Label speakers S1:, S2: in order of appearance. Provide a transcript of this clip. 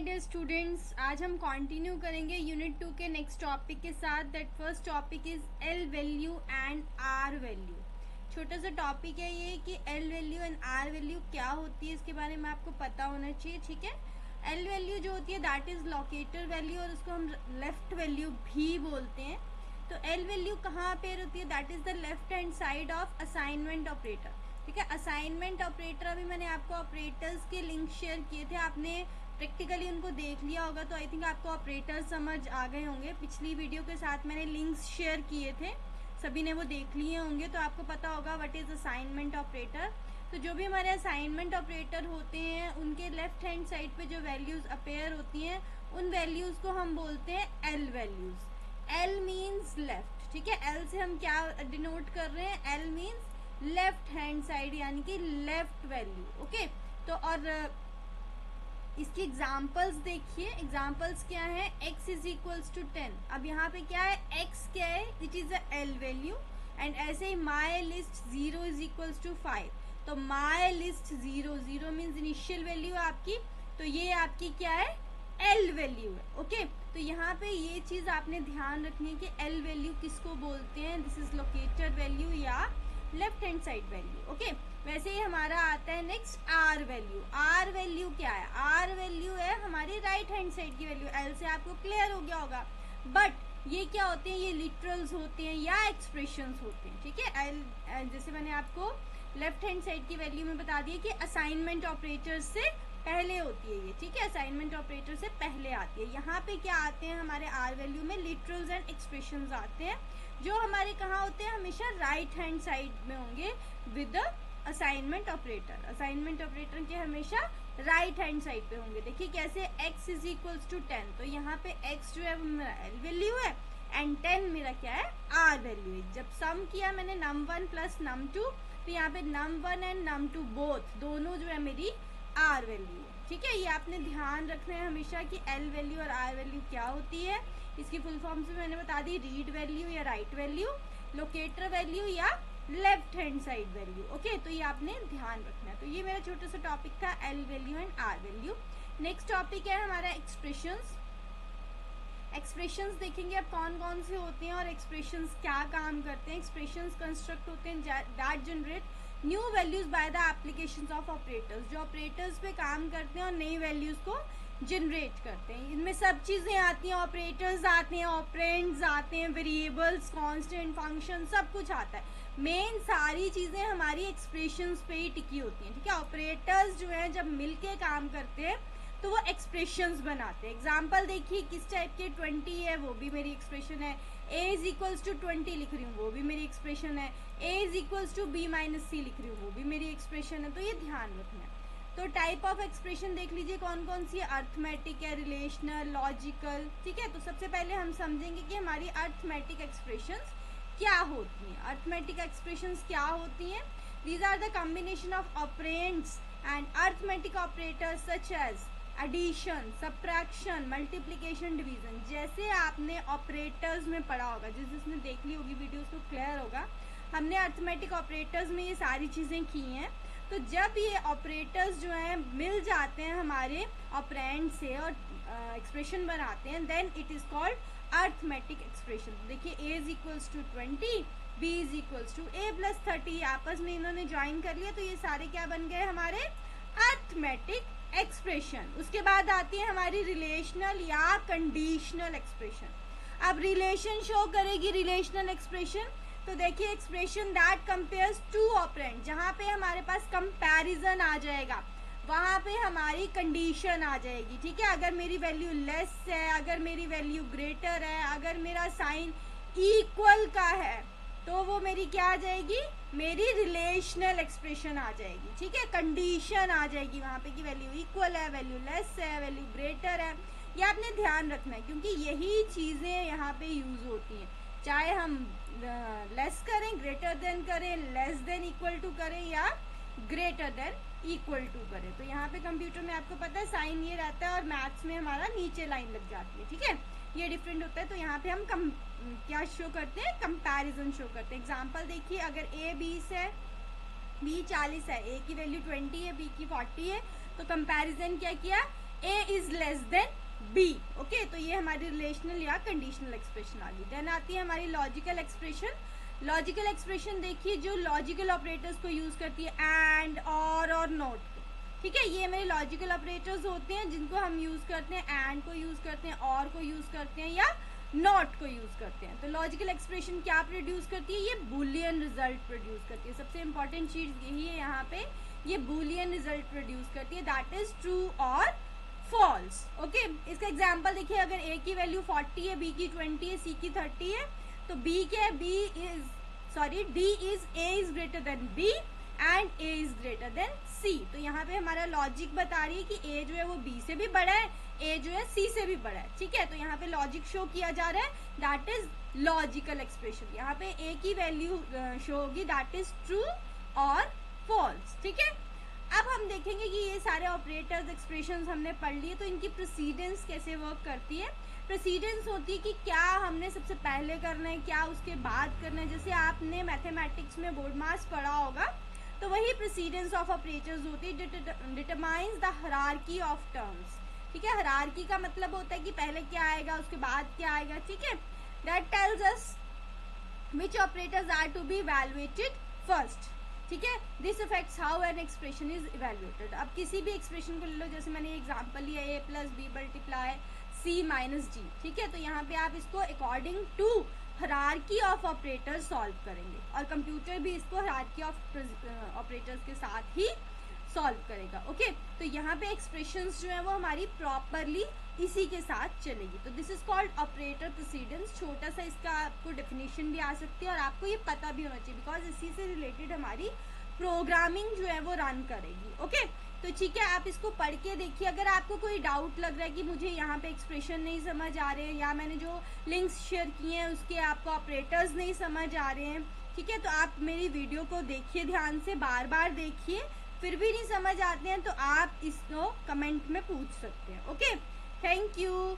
S1: Dear students, आज हम continue करेंगे यूनिट 2 के नेक्स्ट टॉपिक के साथ। That first topic is L value and R value. छोटा सा टॉपिक है ये कि L value and R value क्या होती है, इसके बारे में आपको पता होना चाहिए। ठीक है, एल वैल्यू जो होती है दैट इज लोकेटर वैल्यू और उसको हम लेफ्ट वैल्यू भी बोलते हैं। तो एल वैल्यू कहाँ अपेयर होती है? That is the left hand side of assignment operator. ठीक है, असाइनमेंट ऑपरेटर अभी मैंने आपको ऑपरेटर्स के लिंक शेयर किए थे, आपने प्रैक्टिकली उनको देख लिया होगा, तो आई थिंक आपको ऑपरेटर समझ आ गए होंगे। पिछली वीडियो के साथ मैंने लिंक्स शेयर किए थे, सभी ने वो देख लिए होंगे, तो आपको पता होगा व्हाट इज असाइनमेंट ऑपरेटर। तो जो भी हमारे असाइनमेंट ऑपरेटर होते हैं उनके लेफ्ट हैंड साइड पे जो वैल्यूज अपेयर होती हैं उन वैल्यूज को हम बोलते हैं L values. L means left. ठीक है, एल से हम क्या डिनोट कर रहे हैं? L means left hand side, यानी कि लेफ्ट वैल्यू। ओके, तो और इसकी एग्जाम्पल्स देखिए। एग्जाम्पल्स क्या है? x is equals to 10। अब यहाँ पे क्या है? x क्या है? It is a L value. And ऐसे ही my list 0 is equals to 5। तो my list 0, 0 means initial value है आपकी, तो ये आपकी क्या है? एल वैल्यू है। ओके, तो यहाँ पे ये चीज आपने ध्यान रखनी है कि एल वैल्यू किसको बोलते हैं। दिस इज लोकेटर वैल्यू या left hand side value. Okay, वैसे ही हमारा आता है next R value. R value क्या है? आर वैल्यू है हमारी राइट हैंड साइड की वैल्यू। एल से आपको क्लियर हो गया होगा, बट ये क्या होते हैं? ये लिटरल्स होते हैं या एक्सप्रेशंस होते हैं। ठीक है, एल जैसे मैंने आपको लेफ्ट हैंड साइड की वैल्यू में बता दिया कि असाइनमेंट ऑपरेटर से पहले होती है ये। ठीक है, असाइनमेंट ऑपरेटर से पहले आती है। यहाँ पे क्या आते हैं हमारे आर वैल्यू में? लिटरल्स एंड एक्सप्रेशंस आते हैं, जो हमारे कहाँ होते हैं? हमेशा राइट हैंड साइड में होंगे with assignment operator. Assignment operator के हमेशा राइट हैंड साइड पे होंगे। देखिए कैसे? x इज इक्वल्स टू 10, तो यहाँ पे x जो है वो मेरा एल वैल्यू है एंड 10 मेरा क्या है? आर वैल्यू है। जब सम किया मैंने num1 प्लस num2, तो यहाँ पे num1 एंड num2 बोथ दोनों जो है मेरी आर वैल्यू है। ठीक है, ये आपने ध्यान रखना है हमेशा कि एल वैल्यू और आर वैल्यू क्या होती है। इसकी फुल फॉर्म से मैंने बता दी, रीड वैल्यू या राइट वैल्यू, लोकेटर वैल्यू या left hand side value. Okay, तो ये आपने ध्यान रखना है। तो ये मेरा छोटा सा टॉपिक था L value and R value. Next topic है हमारा एक्सप्रेशंस। एक्सप्रेशंस देखेंगे अब कौन कौन से होते हैं और एक्सप्रेशंस क्या काम करते हैं। एक्सप्रेशंस कंस्ट्रक्ट होते हैं that generate new values by the applications of operators, जो ऑपरेटर्स पे काम करते हैं और नई वैल्यूज को जनरेट करते हैं। इनमें सब चीजें आती हैं, ऑपरेटर्स आते हैं, ऑपरेंड्स आते हैं, वेरिएबल्स, कांस्टेंट, फंक्शन, सब कुछ आता है। मेन सारी चीजें हमारी एक्सप्रेशंस पे ही टिकी होती हैं। ठीक है, ऑपरेटर्स जो है जब मिलके काम करते हैं तो वो एक्सप्रेशंस बनाते हैं। एग्जाम्पल देखिए किस टाइप के? 20 है, वो भी मेरी एक्सप्रेशन है। a इज इक्वल्स टू 20 लिख रही हूँ, वो भी मेरी एक्सप्रेशन है। a is equals to b minus c लिख रही हूँ, वो भी मेरी एक्सप्रेशन है। तो ये ध्यान रखना है। तो टाइप ऑफ एक्सप्रेशन देख लीजिए कौन कौन सी है। अर्थमेटिक है, रिलेशनल, लॉजिकल। ठीक है, तो सबसे पहले हम समझेंगे कि हमारी अर्थमेटिक एक्सप्रेशंस क्या होती हैं। अर्थमेटिक एक्सप्रेशंस क्या होती हैं? These are the combination of operands and arithmetic operators such as addition, subtraction, multiplication, division. जैसे आपने ऑपरेटर्स में पढ़ा होगा, जिसने देख ली होगी वीडियो उसको क्लियर होगा, हमने अर्थमेटिक ऑपरेटर्स में ये सारी चीजें की हैं। तो जब ये ऑपरेटर्स जो हैं मिल जाते हैं हमारे ऑपरेंड से और एक्सप्रेशन बनाते हैं, then it is called arithmetic expression. देखिए a is equals to 20, b is equals to a plus 30, आपस में इन्होंने ज्वाइन कर लिया, तो ये सारे क्या बन गए? हमारे अर्थमेटिक एक्सप्रेशन। उसके बाद आती है हमारी रिलेशनल या कंडीशनल एक्सप्रेशन। अब रिलेशन शो करेगी रिलेशनल एक्सप्रेशन, तो देखिए expression that compares two operand, जहां पे हमारे पास कंपैरिजन आ जाएगा वहां पे हमारी कंडीशन आ जाएगी। ठीक है, अगर मेरी वैल्यू लेस है, अगर मेरी वैल्यू ग्रेटर है, अगर मेरा साइन इक्वल का है, तो वो मेरी क्या आ जाएगी? मेरी रिलेशनल एक्सप्रेशन आ जाएगी। ठीक है, कंडीशन आ जाएगी वहां पे कि वैल्यू इक्वल है, वैल्यू लेस है, वैल्यू ग्रेटर है। ये आपने ध्यान रखना है क्योंकि यही चीजें यहाँ पे यूज होती हैं। चाहे हम लेस करें, ग्रेटर देन करें, लेस देन इक्वल टू करें या ग्रेटर देन इक्वल टू करें। तो यहाँ पे कंप्यूटर में आपको पता है साइन ये रहता है और मैथ्स में हमारा नीचे लाइन लग जाती है। ठीक है, ये डिफरेंट होता है। तो यहाँ पे हम क्या शो करते हैं? कंपैरिजन शो करते हैं। एग्जाम्पल देखिए, अगर a 20 है, b 40 है, a की वैल्यू 20 है, b की 40 है, तो कंपैरिजन क्या किया? A is less than B. Okay, तो ये हमारी रिलेशनल या कंडीशनल एक्सप्रेशन आ गई। देन आती है हमारी लॉजिकल एक्सप्रेशन। लॉजिकल एक्सप्रेशन देखिए जो लॉजिकल ऑपरेटर्स को यूज करती है, एंड, और नॉट। ठीक है, ये मेरे लॉजिकल ऑपरेटर्स होते हैं जिनको हम यूज करते हैं, एंड को यूज करते हैं, और को यूज करते हैं, या नॉट को यूज करते हैं। तो लॉजिकल एक्सप्रेशन क्या प्रोड्यूस करती है? ये बूलियन रिजल्ट प्रोड्यूस करती है। सबसे इंपॉर्टेंट चीज यही है यहाँ पे, ये बूलियन रिजल्ट प्रोड्यूस करती है, दैट इज ट्रू और फॉल्स। ओके, इसका एग्जांपल देखिए, अगर ए की वैल्यू 40 है, बी की 20 है, सी की 30 है, तो बी के D is A is greater than B and A is greater than C. तो यहाँ पे हमारा लॉजिक बता रही है कि ए जो है वो बी से भी बड़ा है, ए जो है सी से भी बड़ा है। ठीक है, तो यहाँ पे लॉजिक शो किया जा रहा है, दैट इज लॉजिकल एक्सप्रेशन। यहाँ पे ए की वैल्यू शो होगी, दैट इज ट्रू और फॉल्स। ठीक है, अब हम देखेंगे कि ये सारे ऑपरेटर्स एक्सप्रेशंस हमने पढ़ लिए, तो इनकी प्रोसीडेंस कैसे वर्क करती है। प्रोसीडेंस होती है कि क्या हमने सबसे पहले करना है, क्या उसके बाद करना है। जैसे आपने मैथमेटिक्स में बोर्ड मास पढ़ा होगा, तो वही प्रोसीडेंस ऑफ ऑपरेटर्स होती है, determines the hierarchy of terms. ठीक है, हायरार्की का मतलब होता है कि पहले क्या आएगा, उसके बाद क्या आएगा। ठीक है, that tells us which operators are to be evaluated first. ठीक है, this affects how an expression is evaluated. अब किसी भी एक्सप्रेशन को ले लो, जैसे मैंने एग्जांपल लिया a plus b multiply c minus d. ठीक है, तो यहाँ पे आप इसको according to hierarchy of operators solve करेंगे, और कंप्यूटर भी इसको हायरार्की ऑफ ऑपरेटर्स के साथ ही सॉल्व करेगा। ओके, तो यहाँ पे एक्सप्रेशंस जो है वो हमारी प्रॉपरली इसी के साथ चलेगी। तो दिस इज कॉल्ड ऑपरेटर प्रोसीडेंस। छोटा सा इसका आपको डेफिनेशन भी आ सकती है, और आपको ये पता भी होना चाहिए, बिकॉज इसी से रिलेटेड हमारी प्रोग्रामिंग जो है वो रन करेगी। ओके, तो ठीक है, आप इसको पढ़ के देखिए। अगर आपको कोई डाउट लग रहा है कि मुझे यहाँ पे एक्सप्रेशन नहीं समझ आ रहे हैं, या मैंने जो लिंक्स शेयर किए हैं उसके आपको ऑपरेटर्स नहीं समझ आ रहे हैं, ठीक है, तो आप मेरी वीडियो को देखिए ध्यान से, बार बार देखिए। फिर भी नहीं समझ आते हैं तो आप इसको कमेंट में पूछ सकते हैं। Okay, thank you.